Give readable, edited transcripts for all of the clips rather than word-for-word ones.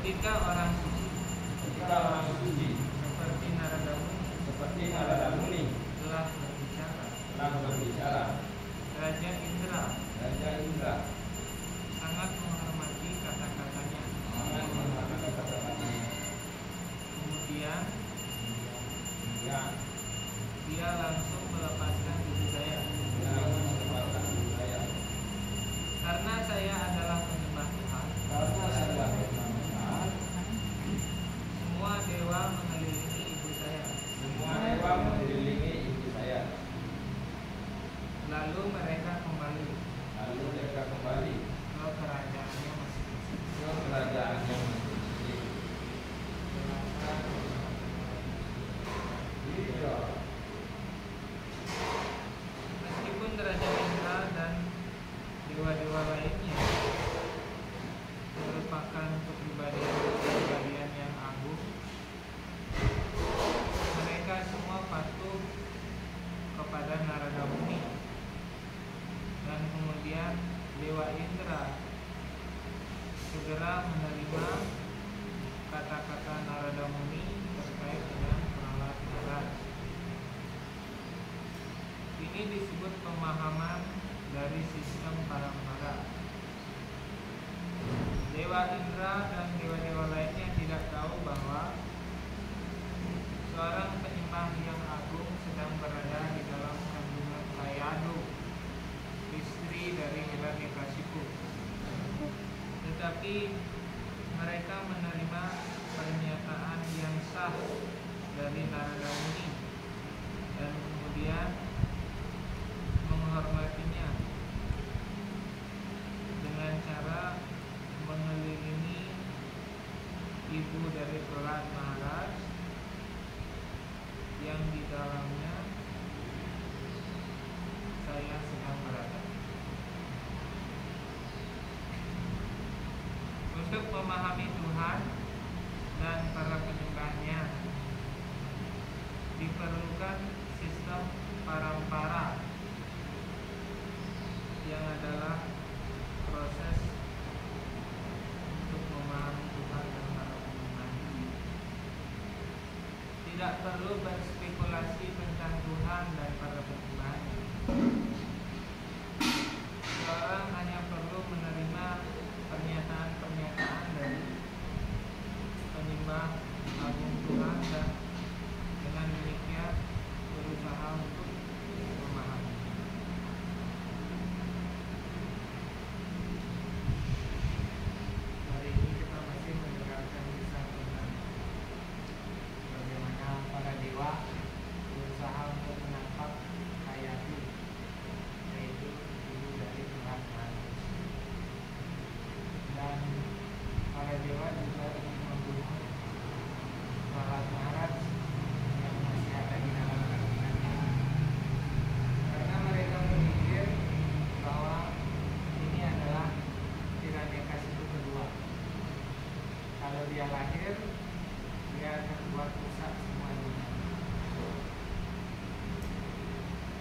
Ketika orang suci seperti Narada Muni telah berbicara, Raja Indra sangat menghormati kata-katanya. Kemudian dia langsung melepaskan diri saya. Karena saya adalah penyembah Tuhan, semua dewa mengelilingi ibu saya. Lalu mereka kembali Tetapi mereka menerima pernyataan yang sah dari Narada Muni dan kemudian menghormatinya dengan cara mengelilingi ibu dari Prahlad Maharaj yang di dalamnya saya sedang berada. Untuk memahami Tuhan dan para penyembahnya diperlukan sistem parampara yang adalah proses untuk memahami Tuhan dan para penyembahnya. Tidak perlu berspekulasi tentang Tuhan dan para penyembahnya. Seorang hanya perlu menerima pernyataan-pernyataan dari penyembah agung Tuhan dan dengan demikian berusaha untuk memahami. Hari ini kita masih mendengarkan kisah tentang bagaimana para dewa berusaha untuk menangkap Hayati, yaitu ibu dari Tuhan Maharaj. Dan para dewa juga ingin membunuh Prahlad Maharaj yang masih ada di dalam kandungannya, karena mereka berpikir bahwa ini adalah Hiranyakasipu kedua. Kalau dia lahir, dia akan buat rusak semua dunia.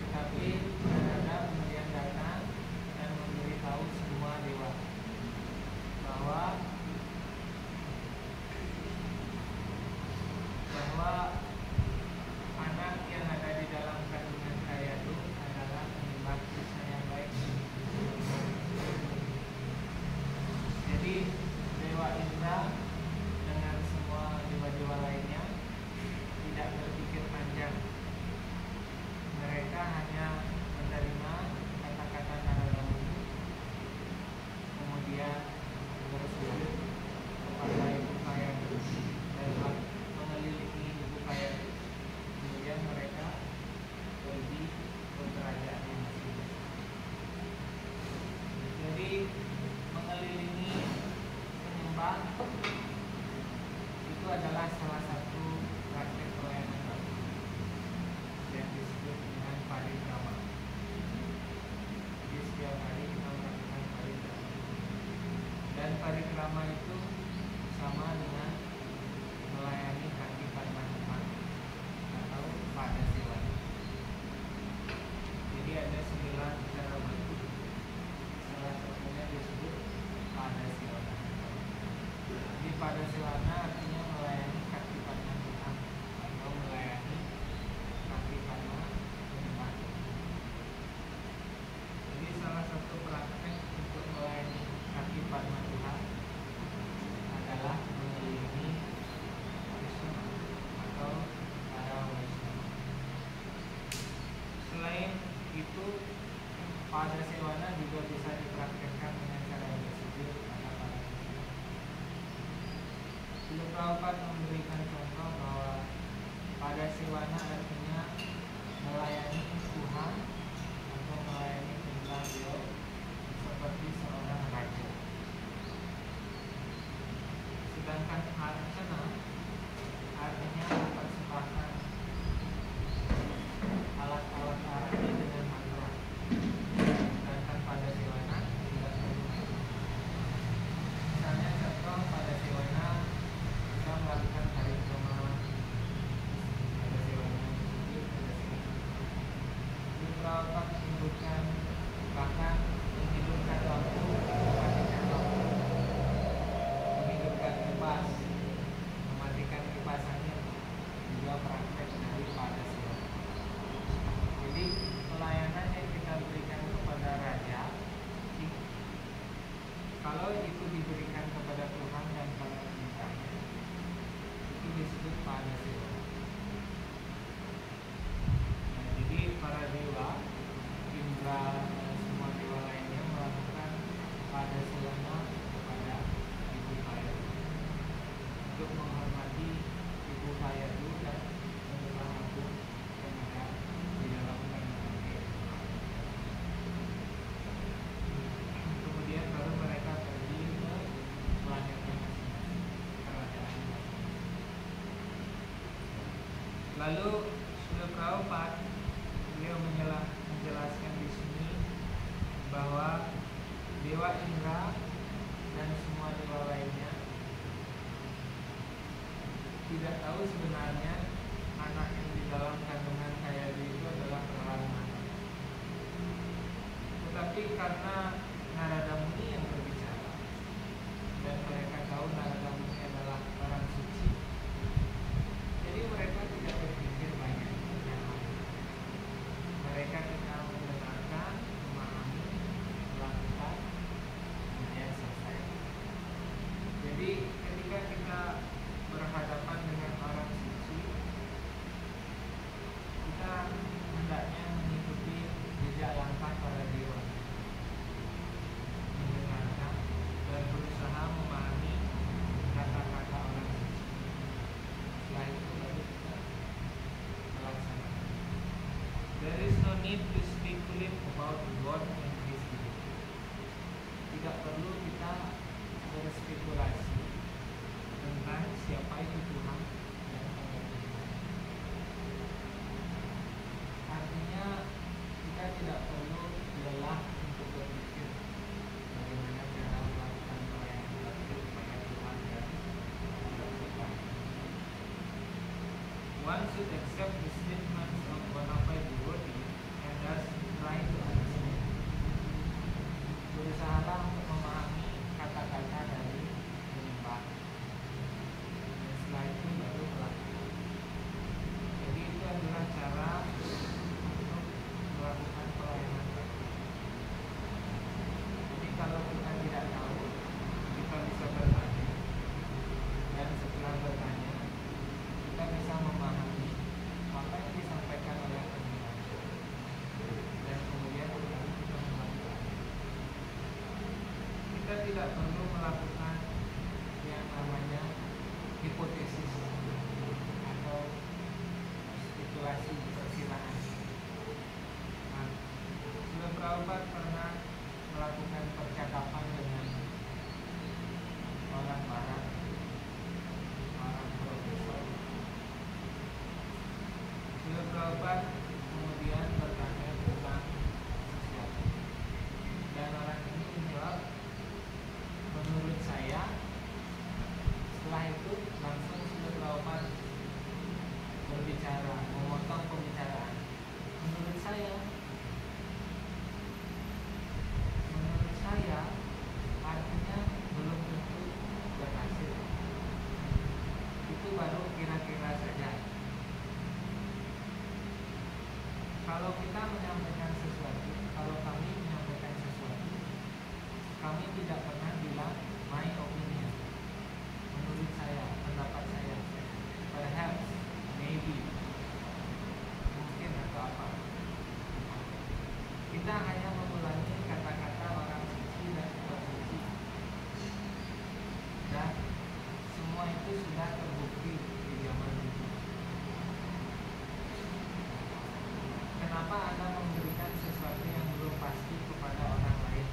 Tetapi Narada kemudian datang dan memberitahu semua dewa bahwa anak yang ada di dalam kandungan Hayatu adalah penyembah Krishna yang baik. Jadi Dewa Indra dengan semua dewa-dewa lainnya tidak berpikir panjang. Mereka hanya menerima kata-kata Narada Muni, kemudian bersujud kepada ibu Hayatu dan mengelilingi ibu Hayatu. Kemudian mereka pergi ke kerajaannya masing-masing. Jadi mengelilingi penyembah itu adalah salah satu praktek pelayanan bhakti yang disebut dengan parikrama. Jadi setiap hari kita melakukan parikrama, dan parikrama itu sama dengan melayani kaki padma Tuhan atau pada Sewana. Jadi ada 9 cara bhakti, salah satunya disebut pada Sewana. Di pada Sewana artinya melayani kaki padma Tuhan atau melayani kaki padma penyembah. Jadi salah satu praktek untuk melayani kaki padma Tuhan adalah mengelilingi Krishna atau para Vaishnava. Selain itu, pada Sewana juga bisa dipraktekkan dengan cara bersujud pada para Krishna. Srila Prabhupada memberikan contoh bahwa pada Sewana artinya melayani Tuhan atau melayani penyembah beliau seperti seorang raja. Sedangkan arcana artinya mempersembahkan alat-alat arati dengan mantra. Sedangkan pada Sewana tidak perlu. Misalnya contoh pada Sewana kita melakukan parikrama pada Sewana, di Prabhupada menyebutkan bahkan menghidupkan lampu, mematikan lampu, menghidupkan kipas, untuk menghormati ibu Hayatu dan penyembah agung yang ada di dalam kandungan dia. Kemudian baru mereka pergi ke planetnya masing-masing, kerajaan masing-masing. Lalu Srila Prabhupada beliau menjelaskan di sini bahwa Dewa Indra dan semua dewa lainnya tidak tahu sebenarnya anak yang di dalam kandungan Hayatu itu adalah Prahlada Mani. Tetapi karena Narada Muni yang berbicara dan mereka tahu Narada Muni adalah orang suci, jadi mereka tidak berpikir banyak yang lain. Mereka tinggal mendengarkan, memahami, melakukan, kemudian selesai. Jadi ketika kita berhadapan dengan orang suci, kita hendaknya mengikuti jejak langkah para dewa, mendengarkan dan berusaha memahami kata-kata orang suci. Setelah itu baru kita melaksanakan. There is no need to speculate about God and His divinity. Tidak perlu kita berspekulasi tentang siapa itu Tuhan dan apa itu Tuhan. Artinya kita tidak perlu lelah untuk berpikir bagaimana cara melakukan pelayanan bakti kepada Tuhan dan Tuhan. One should accept the statements of bona fide devotee and thus try to understand. Berusahalah untuk memahami kata-kata dari penyembah. Setelah itu baru melakukan. Jadi itu adalah cara untuk melakukan pelayanan bakti. Jadi kalau kita tidak tahu, kita bisa bertanya, dan setelah bertanya kita bisa memahami apa yang disampaikan oleh penyembah, dan kemudian kita melakukan. Kita tidak perlu melakukan yang namanya hipotesis atau spekulasi perkiraan. Nah, Srila Prabhupada pernah melakukan percakapan dengan orang barat, orang profesor. Srila Prabhupada kemudian bertanya tentang sesuatu, dan orang ini menjawab, menurut saya. Setelah itu langsung Srila Prabhupada berbicara, memotong pembicaraan. Menurut saya artinya belum tentu berhasil. Itu baru kira-kira saja. Kalau kita menyampaikan sesuatu, kalau kami menyampaikan sesuatu, kami tidak pernah bilang my opinion, menurut saya, pendapat saya, perhaps, maybe, mungkin atau apa. Kita hanya mengulangi kata-kata orang suci dan tidak suci, dan semua itu sudah terbukti di zaman itu. Kenapa Anda memberikan sesuatu yang belum pasti kepada orang lain?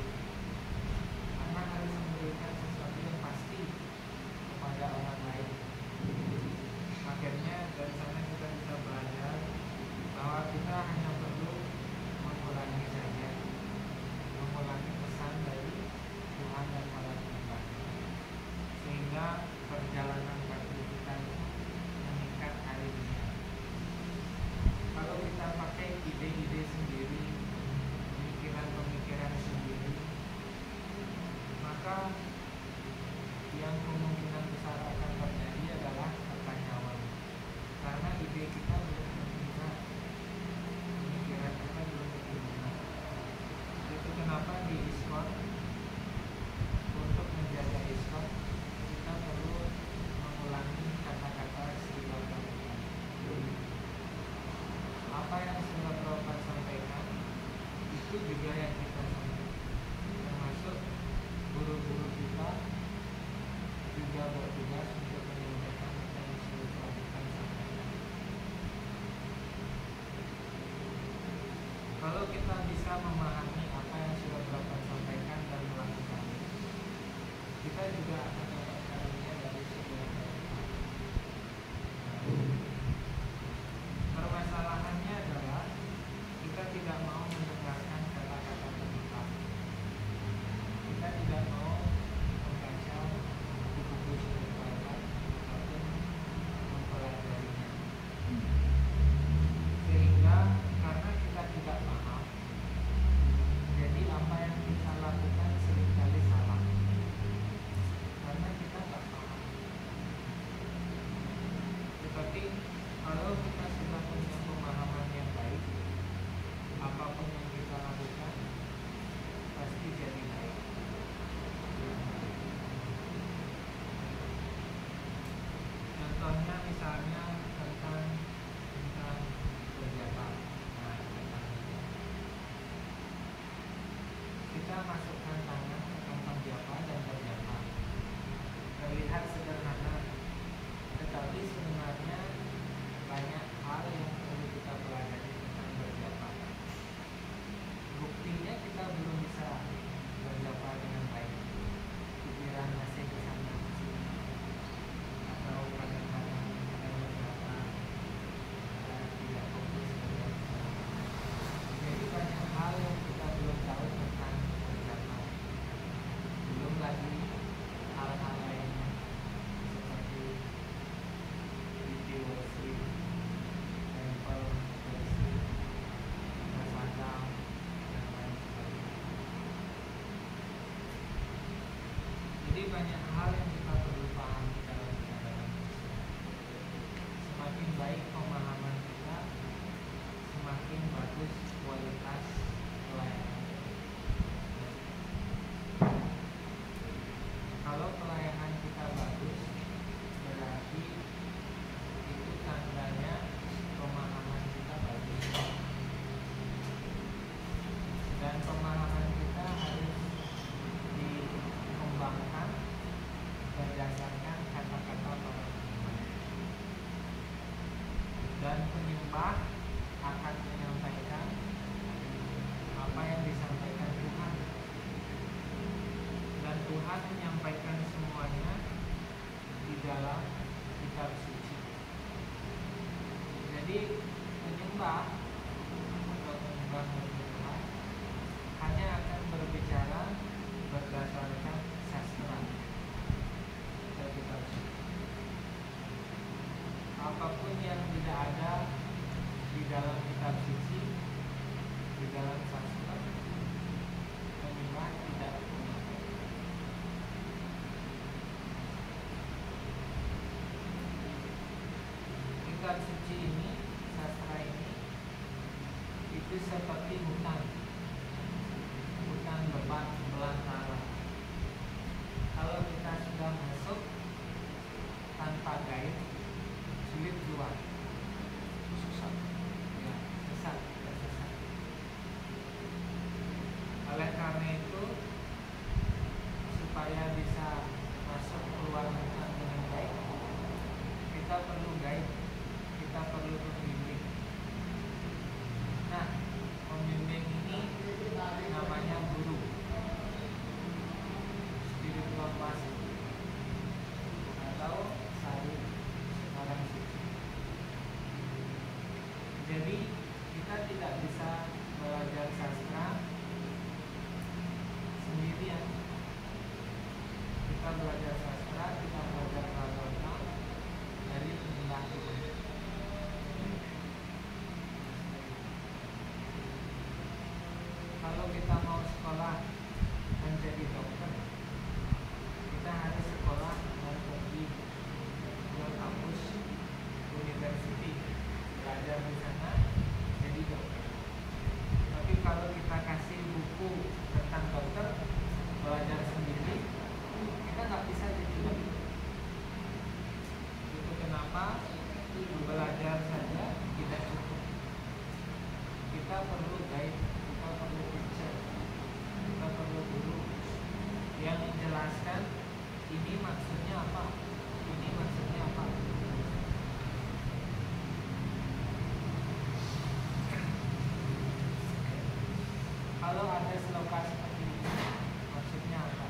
Anda harus memberikan sesuatu yang pasti kepada orang lain. Akhirnya dari sana kita bisa belajar bahwa kita hanya perlu mengulangi saja, mengulangi pesan dari Tuhan dan para penyembah, sehingga perjalanan bakti Kalau kita sudah punya pemahaman yang baik, apapun yang kita lakukan pasti jadi baik. Contohnya misalnya tentang berjapa. Nah, tentang berjapa. Kita masukkan tangan ke kantong japa dan berjapa. Terlihat sederhana, tetapi sebenarnya banyak hal yang perlu kita pelajari tentang berjapa. Buktinya kita belum bisa berjapa dengan baik. Pikiran masih kesana sini, atau kadang-kadang kita berjapa tidak fokus. Jadi banyak hal yang kita belum tahu tentang berjapa. Belum lagi hal-hal lainnya seperti video worship, temple worship, bersadar, dan lain sebagainya. Jadi banyak hal yang kita perlu pahami dalam perjalanan Kristen. Semakin baik pemahaman kita, semakin bagus kualitas pelayanan. Kalau pelayanan kita bagus, berarti itu tandanya pemahaman kita bagus. Dan pemahaman kita harus dikembangkan berdasarkan kata-kata para penyembah. Dan penyembah akan menyampaikan apa yang disampaikan Tuhan. Dan Tuhan menyampaikan semuanya di dalam kitab suci. Jadi penyembah atau penyembah Tuhan hanya akan berbicara berdasarkan sastra atau kitab suci. Apapun yang tidak ada di dalam kitab suci, di dalam sastra, penyembah tidak menyampaikan. Kitab suci ini, sastra ini, itu seperti hutan lebat belantara. Kalau kita sudah masuk tanpa guide, sulit keluar, susah, ya, tersesat. Oleh karena itu, supaya bisa masuk keluar hutan dengan baik, kita perlu guide, kita perlu pembimbing. Nah, pembimbing ini namanya guru, spiritual master, atau sari orang suci. Jadi kita tidak bisa belajar sastra sendirian. Kita belajar sastra, kita belajar bahasa dari penyembah Tuhan. Kalau kita mau sekolah menjadi dokter, kita harus sekolah dan pergi ke kampus university, belajar di sana jadi dokter. Tapi kalau kita kasih buku tentang dokter, belajar sendiri, kita nggak bisa jadi dokter. Itu kenapa belajar saja tidak cukup. Kita perlu guide, kita perlu teacher, kita perlu guru yang menjelaskan ini maksudnya apa, ini maksudnya apa. Kalau ada sloka seperti ini, maksudnya apa?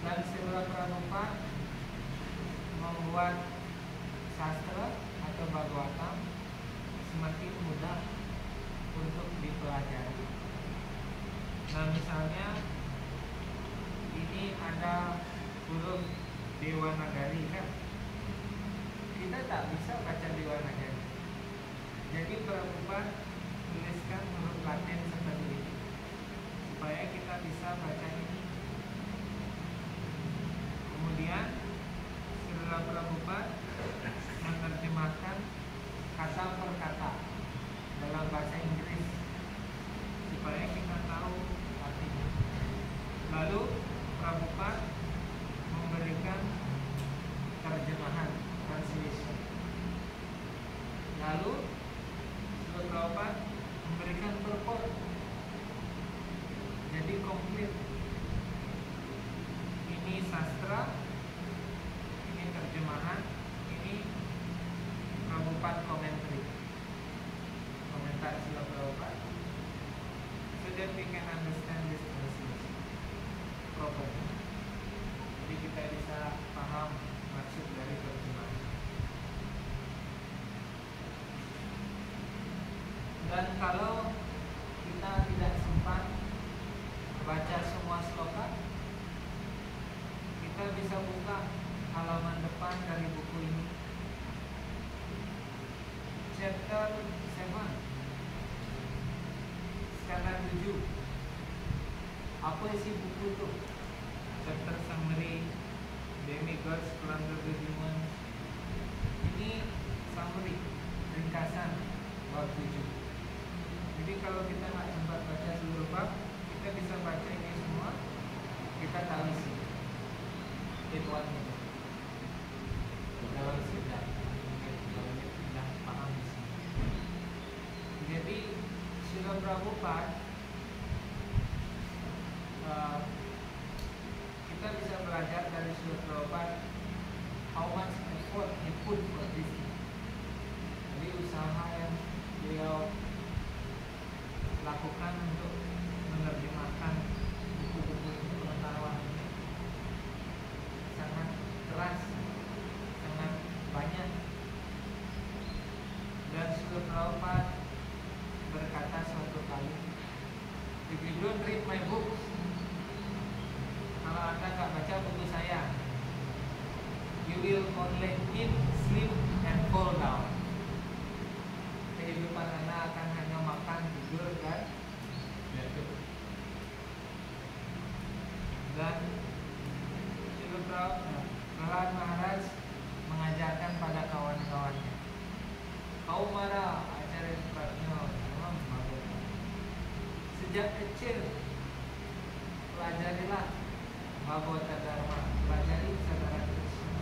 Dan Srila Prabhupada membuat sastra atau Bhagavatam semakin mudah untuk dipelajari. Nah, misalnya ini ada huruf Dewanagari, kan? Kita tak bisa baca Dewanagari. Jadi Prabhupada tuliskan huruf Latin seperti ini supaya kita bisa baca ini. Kemudian Srila Prabhupada lakukan dari buku ini? Chapter 7, skala 7. Apa isi buku itu? Chapter summary, demigods, plunder the demons. Ini summary, ringkasan bab 7. Jadi kalau kita nggak sempat baca seluruh bab, kita bisa baca ini semua. Kita tahu isi. Itu aja. Dalam sudah paham isi. Jadi Srila Prabhupada kita bisa belajar dari Srila Prabhupada how much effort he put for this. Jadi usaha yang beliau lakukan untuk menerjemahkan buku-buku pengetahuan ini sangat keras, sangat banyak. Dan Srila Prabhupada berkata suatu kali, if you don't read my books, kalau Anda nggak baca buku saya, you will only eat, sleep, and fall down. Kehidupan Anda akan hanya makan, tidur, dan jatuh. Dan Prahlad Maharaj mengajarkan pada kawan-kawannya, kau marah acara Pratnya sejak kecil pelajarilah Bhagavata Dharma, pelajari kesadaran Krishna,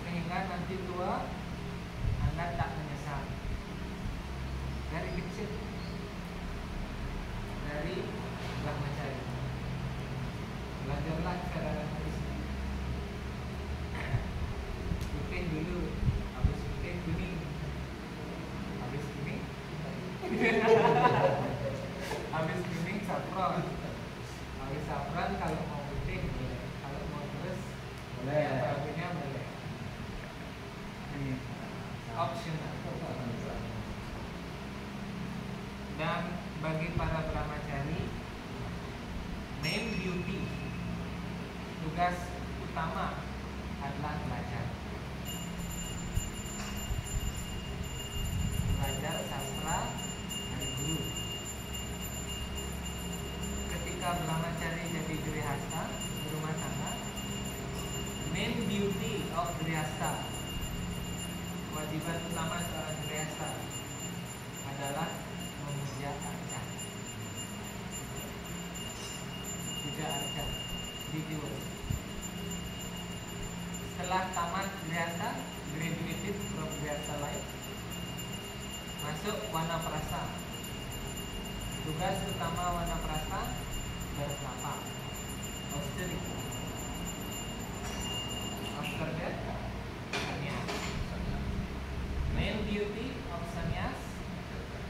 sehingga nanti tua Anda tak menyesal. Dari kecil, dari brahmacari, belajarlah kesadaran Krishna. Putih dulu, habis putih kuning, habis kuning habis kuning saffron, habis saffron kalau mau putih boleh, kalau mau terus boleh, yang barunya boleh. Ini optional. Dan bagi para brahmacari, main duty, tugas utama adalah belajar. Belajar sastra dari guru. Ketika brahmacari jadi grihasta, berumah tangga, main duty of grihasta, kewajiban utama seorang grihasta adalah memuja arca. Puja arca, didiwas. Setelah tamat grihasta, graduated from grihasta life, masuk wanaprastha. Tugas utama wanaprastha bertapa, austerity. After that, sannyas. Main duty of sannyas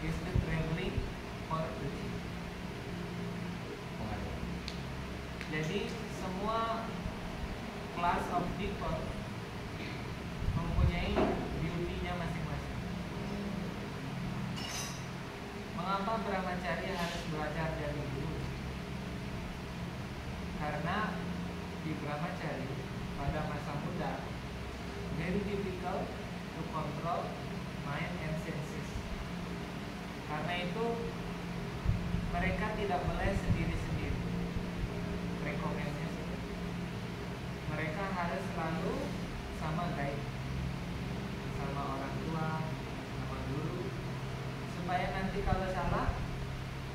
is the traveling for preaching. Jadi semua class of people mempunyai duty-nya masing-masing. Mengapa brahmacari harus belajar dari guru? Karena di brahmacari pada masa muda very difficult to control mind and senses. Karena itu mereka tidak boleh sendiri-sendiri. Rekomendasi. Mereka harus selalu sama guide, sama orang tua, sama guru, supaya nanti kalau salah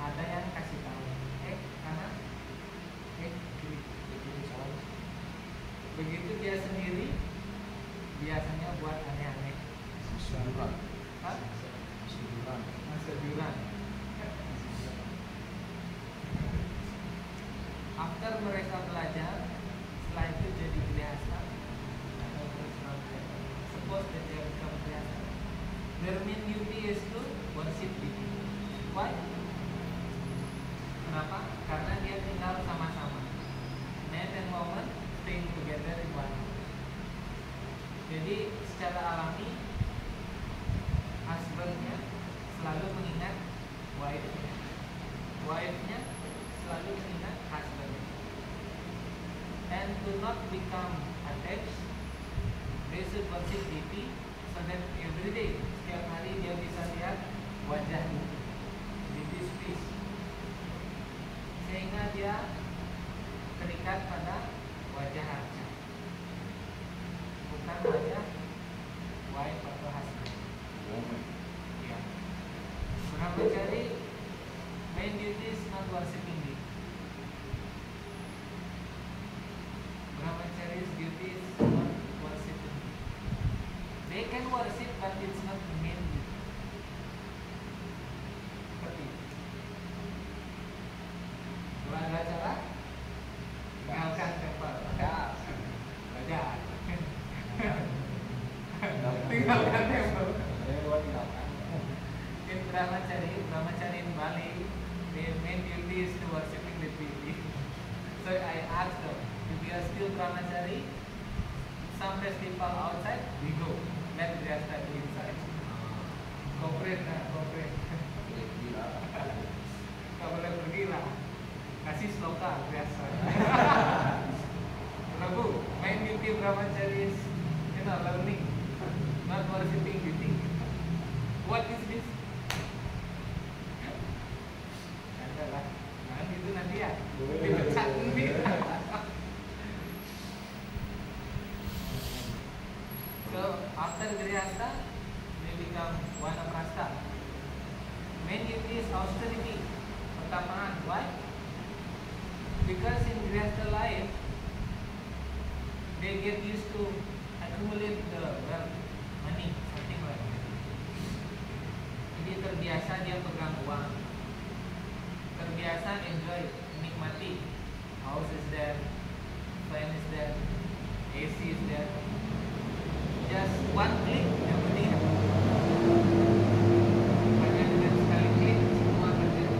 ada yang kasih tahu. Kanan, kiri. Begitu dia sendiri biasanya buat aneh-aneh. Sejuran. After mereka belajar, setelah itu jadi grihasta atau terus belajar. Suppose that they become grihasta. Their main duty is to worship Devi. Why? Kenapa? Karena dia tinggal sama-sama. Man and woman staying together in one house. Jadi secara alami husbandnya selalu mengingat wife-nya, wife-nya selalu mengingat husband, and to not become attached They should worship deity so that every day, setiap hari dia bisa lihat wajah deity's face, sehingga dia terikat pada wajah arca, bukan wajah wife atau husband. Ya. Brahmachari main duty is not worshiping deity. Brahmachari's duty is not worshiping. They can worship, but it's not the main duty. Seperti itu. Kalau ada acara, tinggalkan tempat. Belajar. Tinggalkan tempat. In Brahmachari in Bali, the main duty is to worshiping the deity. So I asked them, if you are still Brahmachari, some festival outside, we go. Let the rest be inside. Cooperate. Kau boleh pergi lah. Kasih sloka biasa. Prabhu, main duty Brahmachari is, learning, not worshipping deity. What is this? Ada lah. Nah, itu nanti ya. Dipecat nanti. So after Grihastha, they become Vanaprastha. Main duty is austerity, pertapaan. Why? Because in Grihastha life, they get used to accumulate the wealth, money, something like that. Jadi terbiasa dia pegang uang, terbiasa enjoy, menikmati. House is there, fan is there, AC is there. Just one click, everything happens. Hanya dengan sekali klik semua terjadi.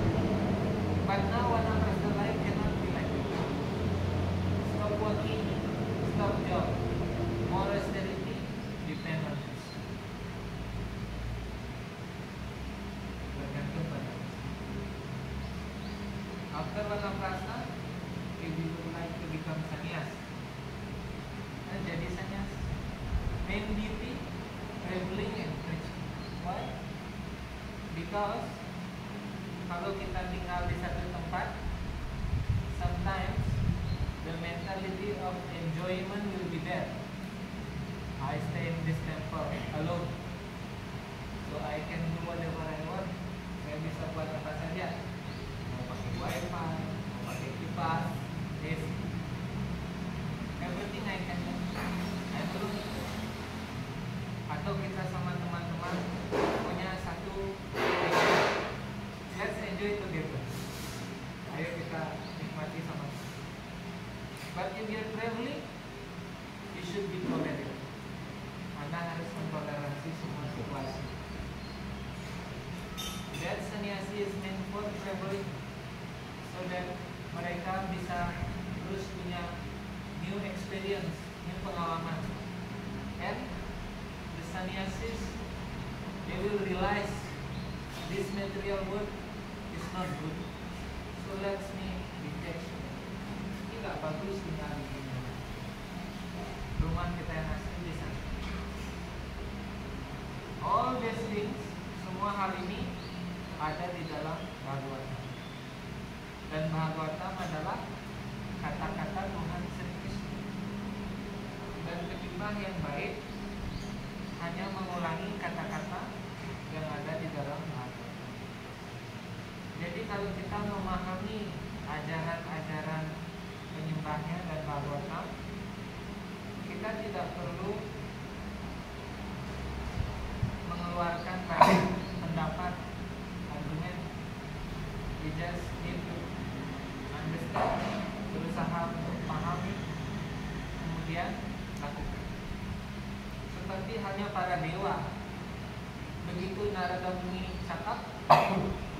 But now Vanaprastha life cannot be like that. Stop working, stop job, more austerity, depend on this. Bergantung pada this. After Vanaprastha, if you would like to become sannyas, jadi sannyas. Main duty, traveling and preaching. Why? Because kalau kita tinggal di satu tempat, sometimes the mentality of enjoyment will be there. I stay in this temple alone, so I can do whatever I want. Saya bisa buat apa saja. Mau pakai wifi, mau pakai kipas, AC, everything I can do. I'm alone. Atau kita sama teman-teman punya satu, let's enjoy together. Ayo kita nikmati sama. But if you're traveling, you should be tolerant. Anda harus mentoleransi semua situasi. That sannyasi is meant for traveling, so that mereka bisa terus punya new experience, new pengalaman. And the sannyasis, they will realize this material world is not good. So let's me detach. Ini gak bagus tinggal di dunia. Rumah kita yang asli di sana. All these things, semua hal ini ada di dalam Bhagavatam. Dan Bhagavatam adalah kata-kata Tuhan Sri Krishna. Dan ketimbang yang baik hanya mengulangi kata-kata yang ada di dalam Bhagavatam. Jadi kalau kita memahami ajaran-ajaran penyembahnya dan Bhagavatam, kita tidak perlu mengeluarkan banyak pendapat, argumen. We just need to understand, berusaha untuk pahami, kemudian lakukan. Seperti hanya para dewa, begitu Narada Muni cakap,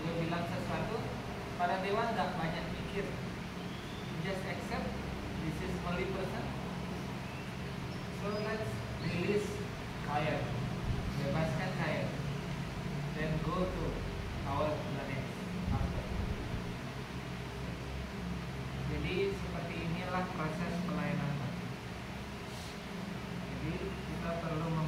dia bilang sesuatu, para dewa nggak banyak mikir, just accept this is only person. So let's release fire, bebaskan fire, then go to our planet after. Jadi seperti inilah proses pelayanan. Jadi kita perlu